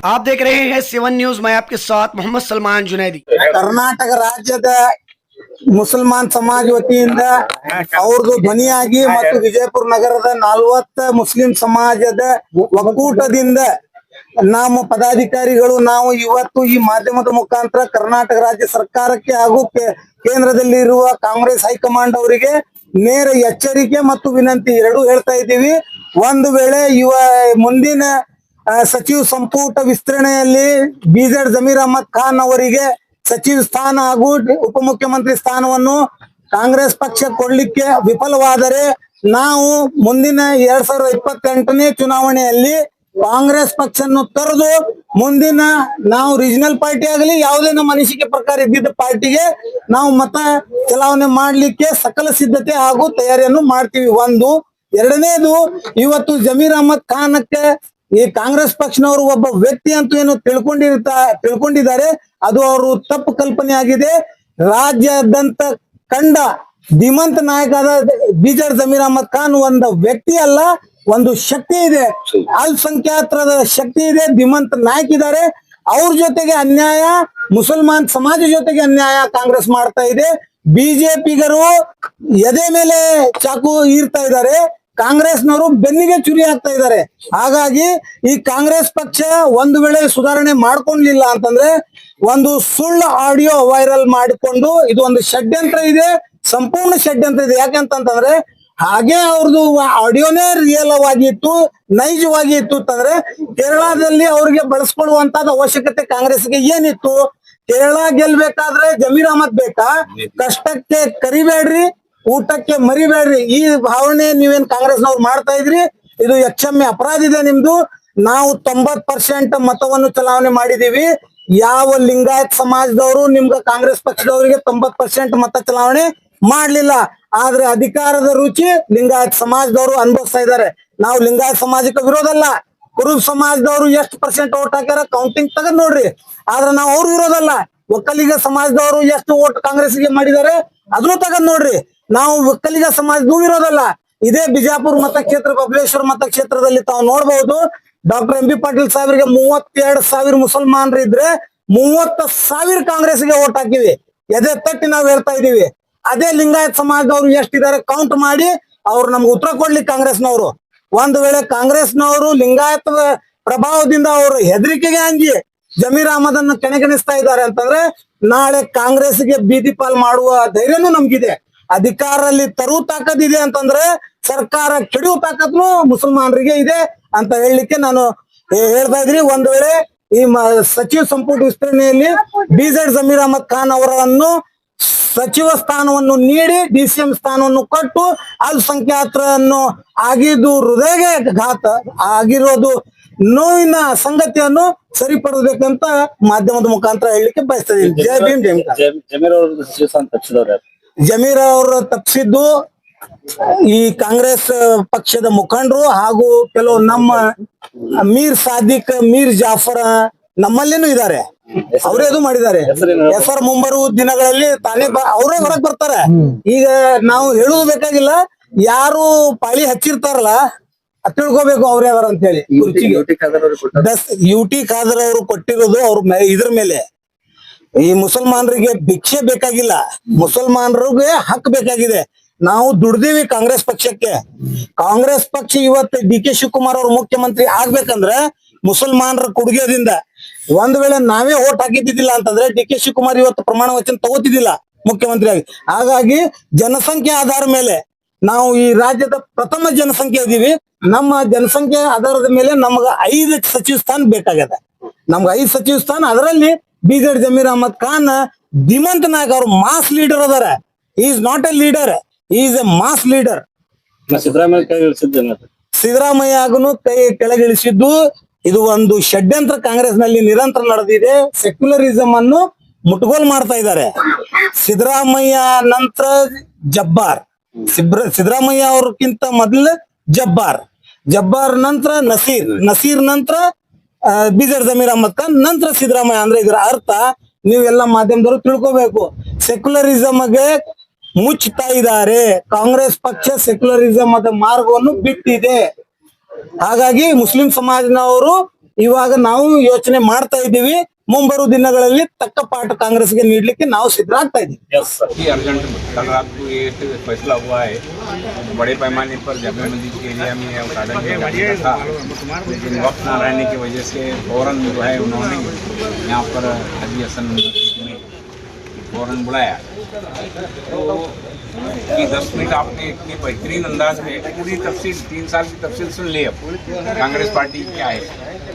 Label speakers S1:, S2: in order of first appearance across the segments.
S1: आप देख रहे हैं 7 न्यूज। मैं आपके साथ मोहम्मद सलमान जुनैदी।
S2: ಕರ್ನಾಟಕ ರಾಜ್ಯದ ಮುಸಲ್ಮಾನ್ ಸಮಾಜ ವತಿಯಿಂದ ಅವ್ರದ್ದು ಧ್ವನಿಯಾಗಿ ಮತ್ತು ವಿಜಯಪುರ ನಗರದ 40 ಮುಸ್ಲಿಂ ಸಮಾಜದ ಒಕ್ಕೂಟದಿಂದ ನಮ್ಮ ಪದಾಧಿಕಾರಿಗಳು ನಾವು ಇವತ್ತು ಈ ಮಾಧ್ಯಮದ ಮುಖಾಂತರ ಕರ್ನಾಟಕ ರಾಜ್ಯ ಸರ್ಕಾರಕ್ಕೆ ಹಾಗೂ ಕೇಂದ್ರದಲ್ಲಿ ಇರುವ ಕಾಂಗ್ರೆಸ್ ಹೈಕಮಾಂಡ್ ಅವರಿಗೆ ನೇರ ಎಚ್ಚರಿಕೆ ಮತ್ತು ವಿನಂತಿ ಎರಡೂ ಹೇಳ್ತಾ ಇದ್ದೀವಿ. ಒಂದು ವೇಳೆ ಮುಂದಿನ ಸಚಿವ ಸಂಪುಟ ವಿಸ್ತರಣೆಯಲ್ಲಿ ಬಿಜೆಡ್ ಜಮೀರ್ ಅಹಮದ್ ಖಾನ್ ಅವರಿಗೆ ಸಚಿವ ಸ್ಥಾನ ಹಾಗೂ ಉಪಮುಖ್ಯಮಂತ್ರಿ ಸ್ಥಾನವನ್ನು ಕಾಂಗ್ರೆಸ್ ಪಕ್ಷ ಕೊಡ್ಲಿಕ್ಕೆ ವಿಫಲವಾದರೆ ನಾವು ಮುಂದಿನ 2028ನೇ ಚುನಾವಣೆಯಲ್ಲಿ ಕಾಂಗ್ರೆಸ್ ಪಕ್ಷವನ್ನು ತೊರೆದು ಮುಂದಿನ ನಾವು ರೀಜನಲ್ ಪಾರ್ಟಿ ಆಗಲಿ ಯಾವುದೇ ನಮ್ಮ ಅನಿಸಿಕೆ ಪ್ರಕಾರ ಇದ್ದಿದ್ದ ಪಾರ್ಟಿಗೆ ನಾವು ಮತ ಚಲಾವಣೆ ಮಾಡ್ಲಿಕ್ಕೆ ಸಕಲ ಸಿದ್ಧತೆ ಹಾಗೂ ತಯಾರಿಯನ್ನು ಮಾಡ್ತೀವಿ. ಒಂದು. ಎರಡನೇದು, ಇವತ್ತು ಜಮೀರ್ ಅಹಮದ್ ಖಾನ್ಕ್ಕೆ ಈ ಕಾಂಗ್ರೆಸ್ ಪಕ್ಷನವರು ಒಬ್ಬ ವ್ಯಕ್ತಿ ಅಂತೂ ಏನು ತಿಳ್ಕೊಂಡಿದ್ದಾರೆ, ಅದು ಅವರು ತಪ್ಪು ಕಲ್ಪನೆ ಆಗಿದೆ. ರಾಜ್ಯಾದ್ಯಂತ ಕಂಡ ಧೀಮಂತ ನಾಯಕರಾದ ಬಿಜೆಡ್ ಜಮೀರ್ ಅಹಮದ್ ಖಾನ್ ಒಂದು ವ್ಯಕ್ತಿ ಅಲ್ಲ, ಒಂದು ಶಕ್ತಿ ಇದೆ, ಅಲ್ಪಸಂಖ್ಯಾತರ ಶಕ್ತಿ ಇದೆ, ಧೀಮಂತ ನಾಯಕ ಇದ್ದಾರೆ. ಅವ್ರ ಜೊತೆಗೆ ಅನ್ಯಾಯ, ಮುಸಲ್ಮಾನ್ ಸಮಾಜ ಜೊತೆಗೆ ಅನ್ಯಾಯ ಕಾಂಗ್ರೆಸ್ ಮಾಡ್ತಾ ಇದೆ. ಬಿಜೆಪಿಗರು ಎದೆ ಮೇಲೆ ಚಾಕು ಈರ್ತಾ ಇದ್ದಾರೆ, ಕಾಂಗ್ರೆಸ್ನವರು ಬೆನ್ನಿಗೆ ಚುರಿ ಆಗ್ತಾ ಇದ್ದಾರೆ. ಹಾಗಾಗಿ ಈ ಕಾಂಗ್ರೆಸ್ ಪಕ್ಷ ಒಂದು ವೇಳೆ ಸುಧಾರಣೆ ಮಾಡ್ಕೊಂಡ್ಲಿಲ್ಲ ಅಂತಂದ್ರೆ ಒಂದು ಸುಳ್ಳು ಆಡಿಯೋ ವೈರಲ್ ಮಾಡಿಕೊಂಡು ಇದು ಒಂದು ಷಡ್ಯಂತ್ರ ಇದೆ, ಸಂಪೂರ್ಣ ಷಡ್ಯಂತ್ರ ಇದೆ. ಯಾಕಂತಂದ್ರೆ ಹಾಗೆ ಅವ್ರದ್ದು ಆಡಿಯೋನೇ ರಿಯಲ್ ಆಗಿತ್ತು, ನೈಜವಾಗಿ ಇತ್ತು ಅಂತಂದ್ರೆ ಕೇರಳದಲ್ಲಿ ಅವ್ರಿಗೆ ಬಳಸ್ಕೊಳ್ಳುವಂತದ ಅವಶ್ಯಕತೆ ಕಾಂಗ್ರೆಸ್ಗೆ ಏನಿತ್ತು? ಕೇರಳ ಗೆಲ್ಬೇಕಾದ್ರೆ ಜಮೀರ್ ಅಹಮದ್ ಬೇಕಾ? ಕಷ್ಟಕ್ಕೆ ಕರಿಬೇಡ್ರಿ, ಊಟಕ್ಕೆ ಮರಿಬೇಡ್ರಿ, ಈ ಭಾವನೆ ನೀವೇನ್ ಕಾಂಗ್ರೆಸ್ನವ್ರು ಮಾಡ್ತಾ ಇದ್ರಿ, ಇದು ಯಕ್ಷಮ್ಯ ಅಪರಾಧ ಇದೆ ನಿಮ್ದು. ನಾವು 90% ಮತವನ್ನು ಚಲಾವಣೆ ಮಾಡಿದೀವಿ. ಯಾವ ಲಿಂಗಾಯತ್ ಸಮಾಜದವರು ನಿಮ್ಗ ಕಾಂಗ್ರೆಸ್ ಪಕ್ಷದವರಿಗೆ 90% ಮತ ಚಲಾವಣೆ ಮಾಡ್ಲಿಲ್ಲ. ಆದ್ರೆ ಅಧಿಕಾರದ ರುಚಿ ಲಿಂಗಾಯತ್ ಸಮಾಜದವರು ಅನುಭವಿಸ್ತಾ ಇದ್ದಾರೆ. ನಾವು ಲಿಂಗಾಯತ್ ಸಮಾಜಕ್ಕೆ ವಿರೋಧ ಅಲ್ಲ, ಕುರುಬ ಸಮಾಜದವರು ಎಷ್ಟು % ಓಟ್ ಹಾಕ್ಯಾರ ಕೌಂಟಿಂಗ್ ತಗದ್ ನೋಡ್ರಿ. ಆದ್ರೆ ನಾವು ಅವ್ರು ವಿರೋಧ ಅಲ್ಲ. ಒಕ್ಕಲಿಗ ಸಮಾಜದವರು ಎಷ್ಟು ಓಟ್ ಕಾಂಗ್ರೆಸ್ಗೆ ಮಾಡಿದ್ದಾರೆ ಅದನ್ನು ತಗದ್ ನೋಡ್ರಿ. ನಾವು ಒಕ್ಕಲಿಗ ಸಮಾಜದೂ ವಿರೋಧಲ್ಲ. ಇದೇ ಬಿಜಾಪುರ ಮತಕ್ಷೇತ್ರ, ಬಬಲೇಶ್ವರ ಮತಕ್ಷೇತ್ರದಲ್ಲಿ ತಾವು ನೋಡಬಹುದು, ಡಾಕ್ಟರ್ ಎಂ ಬಿ ಪಾಟೀಲ್ ಸಾಹೇಬರಿಗೆ 32,000 ಮುಸಲ್ಮಾನರು ಇದ್ರೆ 30,000 ಕಾಂಗ್ರೆಸ್ಗೆ ಓಟ್ ಹಾಕಿವಿ. ಎದೆ ತಟ್ಟಿ ನಾವು ಹೇಳ್ತಾ ಇದೀವಿ. ಅದೇ ಲಿಂಗಾಯತ್ ಸಮಾಜದವರು ಎಷ್ಟಿದ್ದಾರೆ ಕೌಂಟ್ ಮಾಡಿ ಅವ್ರು ನಮ್ಗೆ ಉತ್ತರ ಕೊಡ್ಲಿ ಕಾಂಗ್ರೆಸ್ನವರು. ಒಂದು ವೇಳೆ ಕಾಂಗ್ರೆಸ್ನವರು ಲಿಂಗಾಯತ್ ಪ್ರಭಾವದಿಂದ ಅವರು ಹೆದರಿಕೆಗೆ ಅಂಜಿ ಜಮೀರ್ ಅಹಮದ್ ಅನ್ನ ಕಣಗಣಿಸ್ತಾ ಇದ್ದಾರೆ ಅಂತಂದ್ರೆ ನಾಳೆ ಕಾಂಗ್ರೆಸ್ಗೆ ಬೀದಿ ಪಾಲ್ ಮಾಡುವ ಧೈರ್ಯನೂ ನಮ್ಗಿದೆ. ಅಧಿಕಾರದಲ್ಲಿ ತರು ತಾಕತ್ತಿದೆ ಅಂತಂದ್ರೆ ಸರ್ಕಾರ ಕೆಡುವ ತಾಕತ್ನು ಮುಸಲ್ಮಾನರಿಗೆ ಇದೆ ಅಂತ ಹೇಳಲಿಕ್ಕೆ ನಾನು ಹೇಳ್ತಾ ಇದ್ರಿ. ಒಂದು ವೇಳೆ ಈ ಸಚಿವ ಸಂಪುಟ ವಿಸ್ತರಣೆಯಲ್ಲಿ ಬಿಜೆಡ್ ಜಮೀರ್ ಅಹಮದ್ ಖಾನ್ ಅವರನ್ನು ಸಚಿವ ಸ್ಥಾನವನ್ನು ನೀಡಿ DCM ಸ್ಥಾನವನ್ನು ಕೊಟ್ಟು ಅಲ್ಪಸಂಖ್ಯಾತರನ್ನು ಆಗಿದ್ದು ಹೃದಯ ಘಾತ ಆಗಿರೋದು ನೋವಿನ ಸಂಗತಿಯನ್ನು ಸರಿಪಡಿಸಬೇಕಂತ ಮಾಧ್ಯಮದ ಮುಖಾಂತರ ಹೇಳಲಿಕ್ಕೆ ಬಯಸ್ತಾ ಇದ್ದೀನಿ. ಜೈ ಭೀಮ್, ಜೈ ಜಮೀರ್ ಅವರು ತಪ್ಪಿಸಿದ್ದು ಈ ಕಾಂಗ್ರೆಸ್ ಪಕ್ಷದ ಮುಖಂಡರು ಹಾಗೂ ಕೆಲವು ನಮ್ಮ ಮೀರ್ ಸಾದಿಕ್, ಮೀರ್ ಜಾಫರ್ ನಮ್ಮಲ್ಲಿನೂ ಇದ್ದಾರೆ, ಅವರೇ ಅದು ಮಾಡಿದ್ದಾರೆ. ಹೆಸರು ಮುಂಬರುವ ದಿನಗಳಲ್ಲಿ ತಾನೇ ಅವರೇ ಹೊರಗ್ ಬರ್ತಾರೆ. ಈಗ ನಾವು ಹೇಳುದು ಬೇಕಾಗಿಲ್ಲ, ಯಾರು ಪಾಳಿ ಹಚ್ಚಿರ್ತಾರಲ್ಲ ತಿಳ್ಕೊಬೇಕು ಅವ್ರೇ ಅವರ ಅಂತ ಹೇಳಿ. UT ಖಾದರ್ ಅವರು ಕೊಟ್ಟಿರೋದು ಅವ್ರ ಇದ್ರ ಮೇಲೆ. ಈ ಮುಸಲ್ಮಾನರಿಗೆ ಭಿಕ್ಷೆ ಬೇಕಾಗಿಲ್ಲ, ಮುಸಲ್ಮಾನರಿಗೆ ಹಕ್ ಬೇಕಾಗಿದೆ. ನಾವು ದುಡ್ದೀವಿ ಕಾಂಗ್ರೆಸ್ ಪಕ್ಷಕ್ಕೆ. ಕಾಂಗ್ರೆಸ್ ಪಕ್ಷ ಇವತ್ತು DK ಶಿವಕುಮಾರ್ ಅವ್ರು ಮುಖ್ಯಮಂತ್ರಿ ಆಗ್ಬೇಕಂದ್ರೆ ಮುಸಲ್ಮಾನರ ಕೊಡುಗೆದಿಂದ. ಒಂದ್ ವೇಳೆ ನಾವೇ ಓಟ್ ಹಾಕಿದ್ದಿಲ್ಲ ಅಂತಂದ್ರೆ DK ಶಿವಕುಮಾರ್ ಇವತ್ತು ಪ್ರಮಾಣ ವಚನ ತಗೋತಿದ್ದಿಲ್ಲ ಮುಖ್ಯಮಂತ್ರಿ ಆಗಿ. ಹಾಗಾಗಿ ಜನಸಂಖ್ಯೆ ಆಧಾರ ಮೇಲೆ ನಾವು ಈ ರಾಜ್ಯದ ಪ್ರಥಮ ಜನಸಂಖ್ಯೆ ಇದೀವಿ. ನಮ್ಮ ಜನಸಂಖ್ಯೆ ಆಧಾರದ ಮೇಲೆ ನಮ್ಗ 5 ಸಚಿವ ಸ್ಥಾನ ಬೇಕಾಗದ. ನಮ್ಗೆ 5 ಸಚಿವ ಸ್ಥಾನ, ಅದರಲ್ಲಿ ಬಿಜೆಡ್ ಜಮೀರ್ ಅಹಮದ್ ಖಾನ್ ಧೀಮಂತ ನಾಯಕ, ಅವರು ಮಾಸ್ ಲೀಡರ್ ಅದಾರ. Is not a leader, is a mass leader. ಸಿದ್ದರಾಮಯ್ಯಗೂ ಕೈ ಕೆಳಗಿಳಿಸಿದ್ದು ಇದು ಒಂದು ಷಡ್ಯಂತ್ರ ಕಾಂಗ್ರೆಸ್ ನಲ್ಲಿ ನಿರಂತರ ನಡೆದಿದೆ. ಸೆಕ್ಯುಲರಿಸಂ ಅನ್ನು ಮುಟ್ಗೋಲ್ ಮಾಡ್ತಾ ಇದ್ದಾರೆ. ಸಿದ್ದರಾಮಯ್ಯ ನಂತರ ಜಬ್ಬಾರ್, ಸಿದ್ದರಾಮಯ್ಯ ಅವ್ರಕ್ಕಿಂತ ಮೊದಲು ಜಬ್ಬಾರ್ ನಂತರ ನಸೀರ್ ನಂತರ ಬಿಜೆಡ್ ಜಮೀರ್ ಅಹಮದ್ ಖಾನ್ ನಂತರ ಸಿದ್ದರಾಮಯ್ಯ. ಅಂದ್ರೆ ಇದರ ಅರ್ಥ ನೀವೆಲ್ಲ ಮಾಧ್ಯಮದವರು ತಿಳ್ಕೋಬೇಕು, ಸೆಕ್ಯುಲರಿಸಂಗೆ ಮುಚ್ಚುತ್ತಾ ಇದ್ದಾರೆ. ಕಾಂಗ್ರೆಸ್ ಪಕ್ಷ ಸೆಕ್ಯುಲರಿಸಂ ಅದ ಮಾರ್ಗವನ್ನು ಬಿಟ್ಟಿದೆ. ಹಾಗಾಗಿ ಮುಸ್ಲಿಂ ಸಮಾಜನವರು ಇವಾಗ ನಾವು ಯೋಚನೆ ಮಾಡ್ತಾ ಇದ್ದೀವಿ. ಮುಂಬರುವ ದಿನಗಳಲ್ಲಿ ತಕ್ಕ ಪಾಠ ಕಾಂಗ್ರೆಸ್ಗೆ ನೀಡಲಿಕ್ಕೆ ನಾವು सिद्धरागता इದ್ದೀವಿ.
S3: ये अर्जेंट कल रात को ये फैसला हुआ है, बड़े पैमाने पर जामा मस्जिद के एरिया में उद्घाटन किया था, लेकिन वक्त न रहने की वजह से फौरन जो है उन्होंने यहाँ पर हाजी हसन में फौरन बुलाया। तो ये 10 मिनट आपने इतनी बेहतरीन अंदाज में पूरी तफसील 3 साल की तफसील सुन ली। अब कांग्रेस पार्टी क्या है,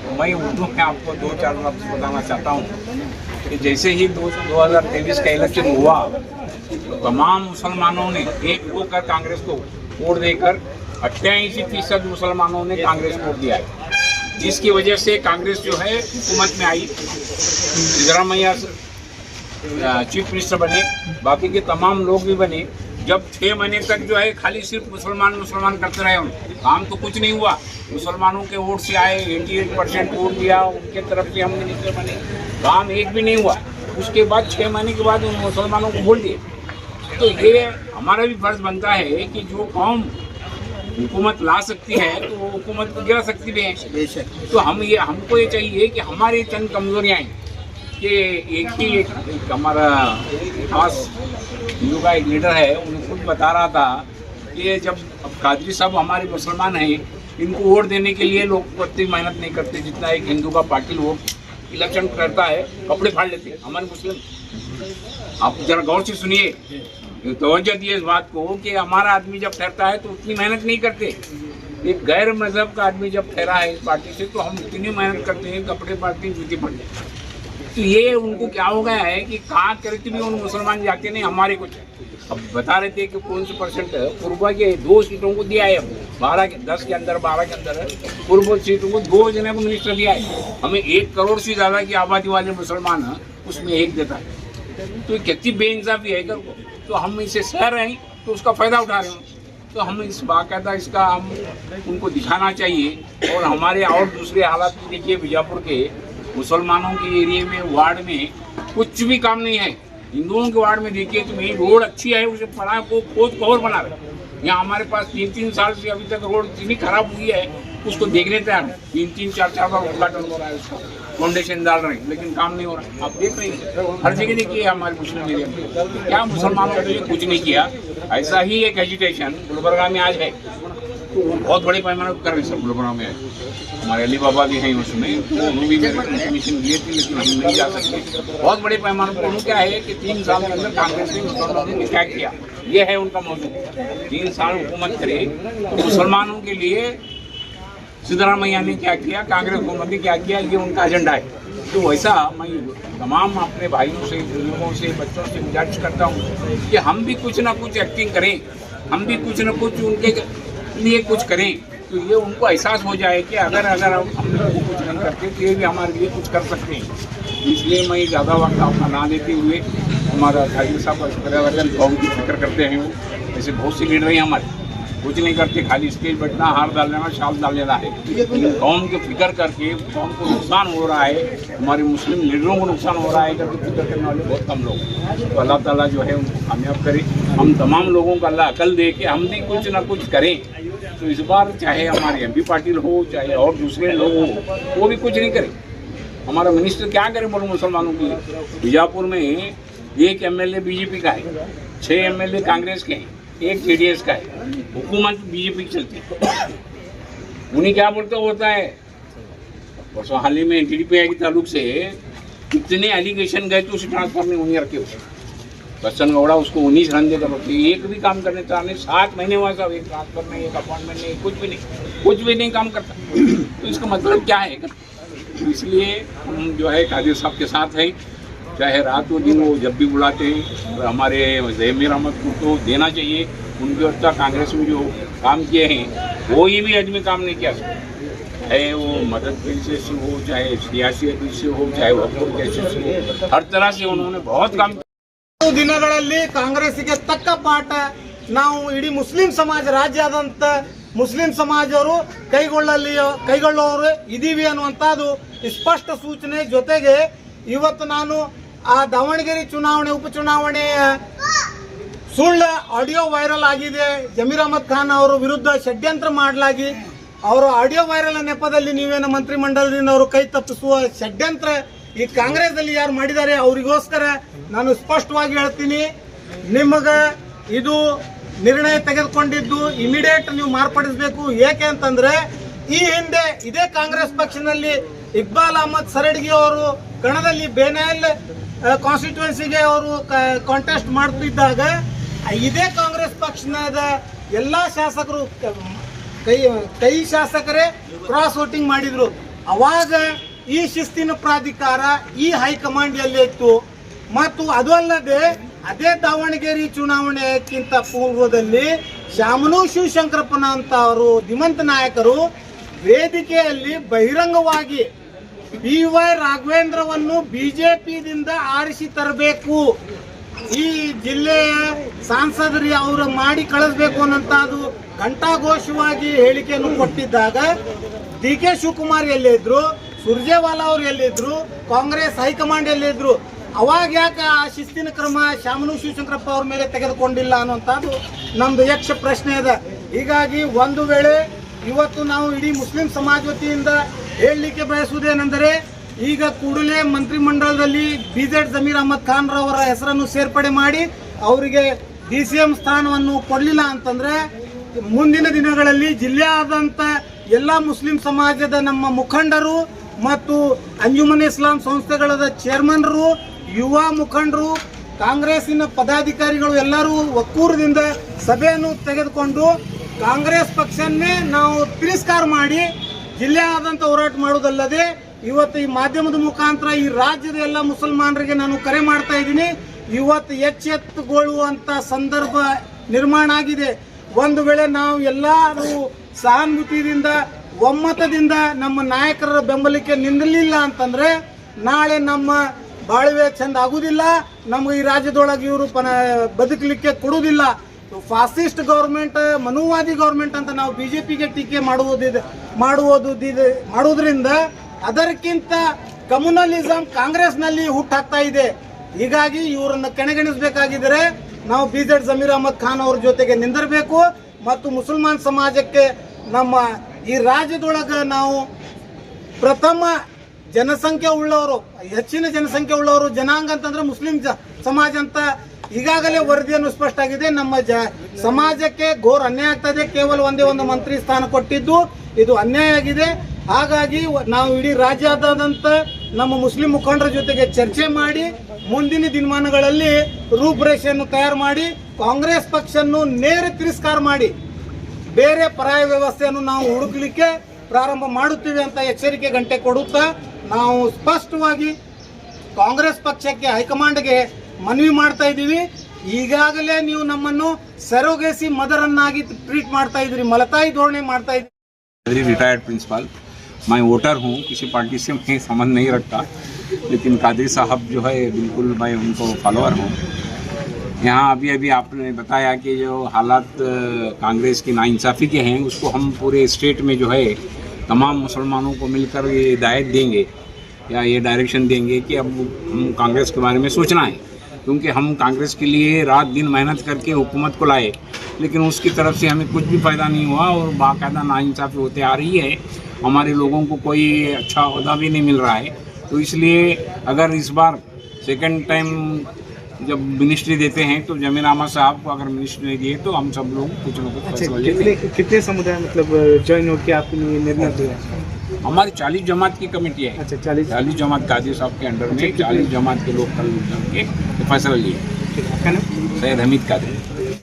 S3: तो मैं उर्दू में आपको 2-4 लफ्ज़ बताना चाहता हूँ कि जैसे ही 2023 का इलेक्शन हुआ, तमाम मुसलमानों ने एक होकर कांग्रेस को वोट देकर 88% मुसलमानों ने कांग्रेस को वोट दिया है, जिसकी वजह से कांग्रेस जो है हुकूमत में आई। सिद्धरामैया चीफ मिनिस्टर बने, बाकी के तमाम लोग भी बने। जब 6 महीने तक जो है खाली सिर्फ मुसलमान करते रहे, काम तो कुछ नहीं हुआ। मुसलमानों के वोट से आए, 88% वोट दिया, उनके तरफ से हम मिनिस्टर बने, काम एक भी नहीं हुआ। उसके बाद 6 महीने के बाद उन मुसलमानों को बोल दिए। तो ये हमारा भी फर्ज बनता है कि जो कौम हुकूमत ला सकती है तो वो हुकूमत को गिरा सकती भी है। तो हमको ये चाहिए कि हमारी चंद कमजोरियाँ हैं कि एक हमारा खास हिंदू का एक लीडर है, उन्हें खुद बता रहा था कि जब अब कादरी साहब हमारे मुसलमान हैं, इनको वोट देने के लिए लोग उतनी मेहनत नहीं करते जितना एक हिंदू का पार्टी वोट इलेक्शन करता है, कपड़े फाड़ लेते हैं हमारे मुस्लिम। आप जरा गौर से सुनिए, तवज्जो दिए इस बात को कि हमारा आदमी जब ठहरता है तो उतनी मेहनत नहीं करते। एक गैर मजहब का आदमी जब ठहरा है इस पार्टी से तो हम उतनी मेहनत करते हैं, कपड़े फाड़ते हैं, जूते फाड़ते हैं। तो ये उनको क्या हो गया है कि कहाँ करके भी उन मुसलमान जाते नहीं, हमारे कुछ अब बता रहे थे कि कौन से % पूर्वा के 2 सीटों को दिया है। अब 10 के अंदर 12 के अंदर पूर्व सीटों को 2 जने को मिनिस्टर दिया है। हमें 1 करोड़ से ज़्यादा की आबादी वाले मुसलमान हैं, उसमें 1 देता है। तो कितनी बेइंसाफी है कर को। तो हम इसे सह रहे हैं तो उसका फ़ायदा उठा रहे हैं। तो हम इस बाकायदा इसका हम उनको दिखाना चाहिए। और हमारे और दूसरे हालात भी देखिए, बीजापुर के मुसलमानों के एरिया में वार्ड में कुछ भी काम नहीं है। हिंदुओं के वार्ड में देखिए तो मेरी रोड अच्छी है, उसे पड़ा को खोद कवर बना रहे। यहाँ हमारे पास 3-3 साल से अभी तक रोड इतनी खराब हुई है, उसको देखने तैयार 3-4 बार उद्घाटन हो रहा है, उसका फाउंडेशन डाल रहे हैं, लेकिन काम नहीं हो रहा। आप देख रहे हैं हर जगह देखिए हमारे मुस्लिम एरिया में क्या मुसलमानों के लिए कुछ नहीं किया। ऐसा ही एक एजिटेशन गुलबर्गा में आज है, तो बहुत बड़े पैमाने पर कर रहे सब गुलबर्गा में। हमारे अली बाबा भी हैं उसमें, उन्होंने भी मेरे कमीशन दिए थे, लेकिन हम नहीं जा सकते। बहुत बड़े पैमाने पर उन्होंने क्या है कि 3 साल के अंदर कांग्रेस ने मुसलमानों ने क्या किया, ये है उनका मौजूद। 3 साल हुकूमत करे तो मुसलमानों के लिए सिद्धरामैया ने क्या किया, कांग्रेस हुकूमत ने क्या किया, ये उनका एजेंडा है। तो वैसा मैं तमाम अपने भाइयों से, बुजुर्गों से, बच्चों से गुजारिश करता हूँ कि हम भी कुछ ना कुछ एक्टिंग करें, हम भी कुछ ना कुछ उनके लिए कुछ करें, तो ये उनको एहसास हो जाए कि अगर हम कुछ नहीं करते तो ये भी हमारे लिए कुछ कर सकते हैं। इसलिए मैं ज़्यादा वक्त आपका ना देते हुए हमारा कादिर साहब पर्यावरण कौम की फिक्र करते हैं। वो ऐसे बहुत से लीडर हैं हमारे, कुछ नहीं करते, खाली स्टेज बैठना, हार डाल लेना, शाल डाल लेना है। कौम की फिक्र करके कौम को नुकसान हो रहा है, हमारे मुस्लिम लीडरों को नुकसान हो रहा है करके फिक्र करने वाले बहुत कम लोग। तो अल्लाह ताला जो है उनको कामयाब करे। हम तमाम लोगों को अल्लाह अकल दे कि हम भी कुछ ना कुछ करें। तो इस बार चाहे हमारे MP पाटिल हो, चाहे और दूसरे लोग हो, वो भी कुछ नहीं करें। हमारा मिनिस्टर क्या करे बोलो मुसलमानों के लिए। बीजापुर में 1 MLA BJP का है, 6 MLA कांग्रेस के हैं, 1 JDS का है, हुकूमत BJP की चलती है। उन्हें क्या बोलते होता है, परसों हाल ही में TDPI के ताल्लुक से कितने एलिगेशन गए तो उसे ट्रांसफर नहीं उन्हें रखे उसे बच्चन गौड़ा उसको 19 रन देकर रखते, एक भी काम करने चाहने 7 महीने हुआ साहब, एक ट्रांसफर नहीं, एक अपॉइंटमेंट नहीं, कुछ भी नहीं काम करता। तो इसका मतलब क्या है? इसलिए हम जो है कादिर साहब के साथ हैं, चाहे रात व दिन वो जब भी बुलाते हैं। और हमारे ज़मीर अहमद को तो देना चाहिए, उनकी व्यवस्था कांग्रेस में जो काम किए हैं कोई भी आदमी काम नहीं किया, चाहे वो मदद से हो, चाहे सियासी से हो, चाहे वकूल कैसे हो, हर तरह से उन्होंने बहुत काम।
S2: ದಿನಗಳಲ್ಲಿ ಕಾಂಗ್ರೆಸ್ಸಿಗೆ ತಕ್ಕ ಪಾಠ ನಾವು ಇಡೀ ಮುಸ್ಲಿಂ ಸಮಾಜ, ರಾಜ್ಯಾದ್ಯಂತ ಮುಸ್ಲಿಂ ಸಮಾಜವರು ಕೈಗೊಳ್ಳುವವರು ಇದೀವಿ ಅನ್ನುವಂಥದ್ದು ಸ್ಪಷ್ಟ ಸೂಚನೆ. ಜೊತೆಗೆ ಇವತ್ತು ನಾನು ಆ ದಾವಣಗೆರೆ ಚುನಾವಣೆ ಉಪಚುನಾವಣೆಯ ಸುಳ್ಳು ಆಡಿಯೋ ವೈರಲ್ ಆಗಿದೆ, ಜಮೀರ್ ಅಹಮದ್ ಖಾನ್ ಅವರ ವಿರುದ್ಧ ಷಡ್ಯಂತ್ರ ಮಾಡಲಾಗಿ ಅವರ ಆಡಿಯೋ ವೈರಲ್ ನೆಪದಲ್ಲಿ ನೀವೇನು ಮಂತ್ರಿಮಂಡಲದಿಂದ ಅವರು ಕೈ ತಪ್ಪಿಸುವ ಷಡ್ಯಂತ್ರ ಈ ಕಾಂಗ್ರೆಸ್ ಅಲ್ಲಿ ಯಾರು ಮಾಡಿದ್ದಾರೆ ಅವರಿಗೋಸ್ಕರ ನಾನು ಸ್ಪಷ್ಟವಾಗಿ ಹೇಳ್ತೀನಿ, ನಿಮಗ ಇದು ನಿರ್ಣಯ ತೆಗೆದುಕೊಂಡಿದ್ದು ಇಮಿಡಿಯೇಟ್ ನೀವು ಮಾರ್ಪಡಿಸಬೇಕು. ಏಕೆ ಅಂತಂದ್ರೆ ಈ ಹಿಂದೆ ಇದೇ ಕಾಂಗ್ರೆಸ್ ಪಕ್ಷದಲ್ಲಿ ಇಕ್ಬಾಲ್ ಅಹಮದ್ ಸರಡ್ಗಿ ಅವರು ಕಣದಲ್ಲಿ ಬೇನಾಲ್ ಕಾನ್ಸ್ಟಿಟ್ಯೂನ್ಸಿಗೆ ಅವರು ಕಾಂಟೆಸ್ಟ್ ಮಾಡ್ತಿದ್ದಾಗ ಇದೇ ಕಾಂಗ್ರೆಸ್ ಪಕ್ಷದ ಎಲ್ಲಾ ಶಾಸಕರು ಕೈ ಶಾಸಕರೇ ಕ್ರಾಸ್ ವೋಟಿಂಗ್ ಮಾಡಿದ್ರು. ಅವಾಗ ಈ ಶಿಸ್ತಿನ ಪ್ರಾಧಿಕಾರ ಈ ಹೈಕಮಾಂಡ್ ಎಲ್ಲಿ ಇತ್ತು. ಮತ್ತು ಅದು ಅಲ್ಲದೆ ಅದೇ ದಾವಣಗೆರೆ ಚುನಾವಣೆಗಿಂತ ಪೂರ್ವದಲ್ಲಿ ಶಾಮನೂರು ಶಿವಶಂಕರಪ್ಪನ ಅಂತ ಅವರು ಧೀಮಂತ ನಾಯಕರು ವೇದಿಕೆಯಲ್ಲಿ ಬಹಿರಂಗವಾಗಿ BY ರಾಘವೇಂದ್ರವನ್ನು ಬಿಜೆಪಿಯಿಂದ ಆರಿಸಿ ತರಬೇಕು, ಈ ಜಿಲ್ಲೆಯ ಸಾಂಸದರಿಗೆ ಅವರು ಮಾಡಿ ಕಳಿಸ್ಬೇಕು ಅನ್ನೋಂಥದ್ದು ಘಂಟಾಘೋಷವಾಗಿ ಹೇಳಿಕೆಯನ್ನು ಕೊಟ್ಟಿದ್ದಾಗ DK ಶಿವಕುಮಾರ್ ಎಲ್ಲಿದ್ರು, ಸುರ್ಜೇವಾಲಾ ಅವರು ಎಲ್ಲಿದ್ರು, ಕಾಂಗ್ರೆಸ್ ಹೈಕಮಾಂಡ್ ಎಲ್ಲಿದ್ರು, ಅವಾಗ ಯಾಕೆ ಆ ಶಿಸ್ತಿನ ಕ್ರಮ ಶಾಮನೂರು ಶಿವಶಂಕರಪ್ಪ ಅವ್ರ ಮೇಲೆ ತೆಗೆದುಕೊಂಡಿಲ್ಲ ಅನ್ನುವಂಥದ್ದು ನಮ್ದು ಯಕ್ಷ ಪ್ರಶ್ನೆ ಇದೆ. ಹೀಗಾಗಿ ಒಂದು ವೇಳೆ ಇವತ್ತು ನಾವು ಇಡೀ ಮುಸ್ಲಿಂ ಸಮಾಜ ವತಿಯಿಂದ ಹೇಳಲಿಕ್ಕೆ ಬಯಸುವುದೇನೆಂದರೆ, ಈಗ ಕೂಡಲೇ ಮಂತ್ರಿಮಂಡಲದಲ್ಲಿ BZ ಜಮೀರ್ ಅಹಮದ್ ಖಾನ್ ರವರ ಹೆಸರನ್ನು ಸೇರ್ಪಡೆ ಮಾಡಿ ಅವರಿಗೆ DCM ಸ್ಥಾನವನ್ನು ಕೊಡಲಿಲ್ಲ ಅಂತಂದ್ರೆ ಮುಂದಿನ ದಿನಗಳಲ್ಲಿ ಜಿಲ್ಲೆಯಾದಂಥ ಎಲ್ಲ ಮುಸ್ಲಿಂ ಸಮಾಜದ ನಮ್ಮ ಮುಖಂಡರು ಮತ್ತು ಅಂಜುಮನ್ ಇಸ್ಲಾಂ ಸಂಸ್ಥೆಗಳ ಚೇರ್ಮನ್ರು, ಯುವ ಮುಖಂಡರು, ಕಾಂಗ್ರೆಸ್ಸಿನ ಪದಾಧಿಕಾರಿಗಳು ಎಲ್ಲರೂ ಒಕ್ಕೂರದಿಂದ ಸಭೆಯನ್ನು ತೆಗೆದುಕೊಂಡು ಕಾಂಗ್ರೆಸ್ ಪಕ್ಷನ್ನೇ ನಾವು ತಿರಸ್ಕಾರ ಮಾಡಿ ಜಿಲ್ಲೆಯಾದಂಥ ಹೋರಾಟ ಮಾಡುವುದಲ್ಲದೆ ಇವತ್ತು ಈ ಮಾಧ್ಯಮದ ಮುಖಾಂತರ ಈ ರಾಜ್ಯದ ಎಲ್ಲ ಮುಸಲ್ಮಾನರಿಗೆ ನಾನು ಕರೆ ಮಾಡ್ತಾ ಇದ್ದೀನಿ. ಇವತ್ತು ಎಚ್ಚೆತ್ತುಕೊಳ್ಳುವಂಥ ಸಂದರ್ಭ ನಿರ್ಮಾಣ ಆಗಿದೆ. ಒಂದು ವೇಳೆ ನಾವು ಎಲ್ಲರೂ ಸಹಾನುಭೂತಿಯಿಂದ ಒಮ್ಮತದಿಂದ ನಮ್ಮ ನಾಯಕರ ಬೆಂಬಲಕ್ಕೆ ನಿಲ್ಲಲಿಲ್ಲ ಅಂತಂದ್ರೆ ನಾಳೆ ನಮ್ಮ ಬಾಳ್ವೆ ಚಂದ ಆಗುವುದಿಲ್ಲ, ನಮ್ಗೆ ಈ ರಾಜ್ಯದೊಳಗೆ ಇವರು ಬದುಕಲಿಕ್ಕೆ ಕೊಡುವುದಿಲ್ಲ. ಫಾಸಿಸ್ಟ್ ಗೌರ್ಮೆಂಟ್, ಮನುವಾದಿ ಗೌರ್ಮೆಂಟ್ ಅಂತ ನಾವು ಬಿಜೆಪಿಗೆ ಟೀಕೆ ಮಾಡುವುದರಿಂದ ಅದಕ್ಕಿಂತ ಕಮ್ಯುನಲಿಸಂ ಕಾಂಗ್ರೆಸ್ನಲ್ಲಿ ಹುಟ್ಟಾಗ್ತಾ ಇದೆ. ಹೀಗಾಗಿ ಇವರನ್ನ ಕಡೆಗಣಿಸಬೇಕಾಗಿದ್ದರೆ ನಾವು BZ ಜಮೀರ್ ಅಹಮದ್ ಖಾನ್ ಅವ್ರ ಜೊತೆಗೆ ನಿಂದಿರಬೇಕು ಮತ್ತು ಮುಸಲ್ಮಾನ್ ಸಮಾಜಕ್ಕೆ ನಮ್ಮ ಈ ರಾಜ್ಯದೊಳಗ ನಾವು ಪ್ರಥಮ ಜನಸಂಖ್ಯೆ ಉಳ್ಳವರು, ಹೆಚ್ಚಿನ ಜನಸಂಖ್ಯೆ ಉಳ್ಳವರು ಜನಾಂಗ ಅಂತಂದ್ರೆ ಮುಸ್ಲಿಂ ಸಮಾಜ ಅಂತ ಈಗಾಗಲೇ ವರದಿಯನ್ನು ಸ್ಪಷ್ಟ ಆಗಿದೆ. ನಮ್ಮ ಸಮಾಜಕ್ಕೆ ಘೋರ ಅನ್ಯಾಯ ಆಗ್ತಾ ಇದೆ. ಕೇವಲ ಒಂದೇ ಒಂದು ಮಂತ್ರಿ ಸ್ಥಾನ ಕೊಟ್ಟಿದ್ದು ಇದು ಅನ್ಯಾಯ ಆಗಿದೆ. ಹಾಗಾಗಿ ನಾವು ಇಡೀ ರಾಜ್ಯಾದ್ಯಂತ ನಮ್ಮ ಮುಸ್ಲಿಂ ಮುಖಂಡರ ಜೊತೆಗೆ ಚರ್ಚೆ ಮಾಡಿ ಮುಂದಿನ ದಿನಮಾನಗಳಲ್ಲಿ ರೂಪರೇಷೆಯನ್ನು ತಯಾರು ಮಾಡಿ ಕಾಂಗ್ರೆಸ್ ಪಕ್ಷವನ್ನು ನೇರ ತಿರಸ್ಕಾರ ಮಾಡಿ ಬೇರೆ ಪರಾಯ ವ್ಯವಸ್ಥೆಯನ್ನು ನಾವು ಹುಡುಕಲಿಕ್ಕೆ ಪ್ರಾರಂಭ ಮಾಡುತ್ತೀವಿ ಅಂತ ಎಚ್ಚರಿಕೆ ಗಂಟೆ ಕೊಡುತ್ತಾ ನಾವು ಸ್ಪಷ್ಟವಾಗಿ ಕಾಂಗ್ರೆಸ್ ಪಕ್ಷಕ್ಕೆ ಹೈಕಮಾಂಡ್ಗೆ ಮನವಿ ಮಾಡ್ತಾ ಇದ್ದೀವಿ. ಈಗಾಗಲೇ ನೀವು ನಮ್ಮನ್ನು ಸೆರೋಗೇಸಿ ಮದರ್ ಅನ್ನಾಗಿ ಟ್ರೀಟ್ ಮಾಡ್ತಾ ಇದ್ದೀರಿ, ಮಲತಾಯಿ ಧೋರಣೆ ಮಾಡ್ತಾ ಇದ್ದೀರಿ.
S3: रिटायर्ड प्रिंसिपल, मैं वोटर हूँ, किसी पार्टी से मैं संबंध नहीं रखता, लेकिन कादरी साहब जो है बिल्कुल मैं उनको फॉलोअर हूँ. यहाँ अभी आपने बताया कि जो हालात कांग्रेस की नाइंसाफ़ी के हैं उसको हम पूरे स्टेट में जो है तमाम मुसलमानों को मिलकर ये हिदायत देंगे या ये डायरेक्शन देंगे कि अब हम कांग्रेस के बारे में सोचना है, क्योंकि हम कांग्रेस के लिए रात दिन मेहनत करके हुकूमत को लाए, लेकिन उसकी तरफ से हमें कुछ भी फ़ायदा नहीं हुआ और बाकायदा नाइंसाफ़ी होते आ रही है. हमारे लोगों को कोई अच्छा ओहदा भी नहीं मिल रहा है. तो इसलिए अगर इस बार सेकंड टाइम जब मिनिस्ट्री देते हैं तो जमीर अहमद साहब को अगर मिनिस्ट्री दिए तो हम सब लोग कुछ न कुछ फैसला लेंगे.
S4: कितने समुदाय मतलब ज्वाइन होकर आपने निर्णय लिया?
S3: हमारी 40 जमात की कमेटी है.
S4: अच्छा, 40
S3: जमात काजी साहब के अंडर में 40 जमात के लोग कल के फैसला लिए.
S4: ठीक है.
S3: सैयद हमीद कादरी.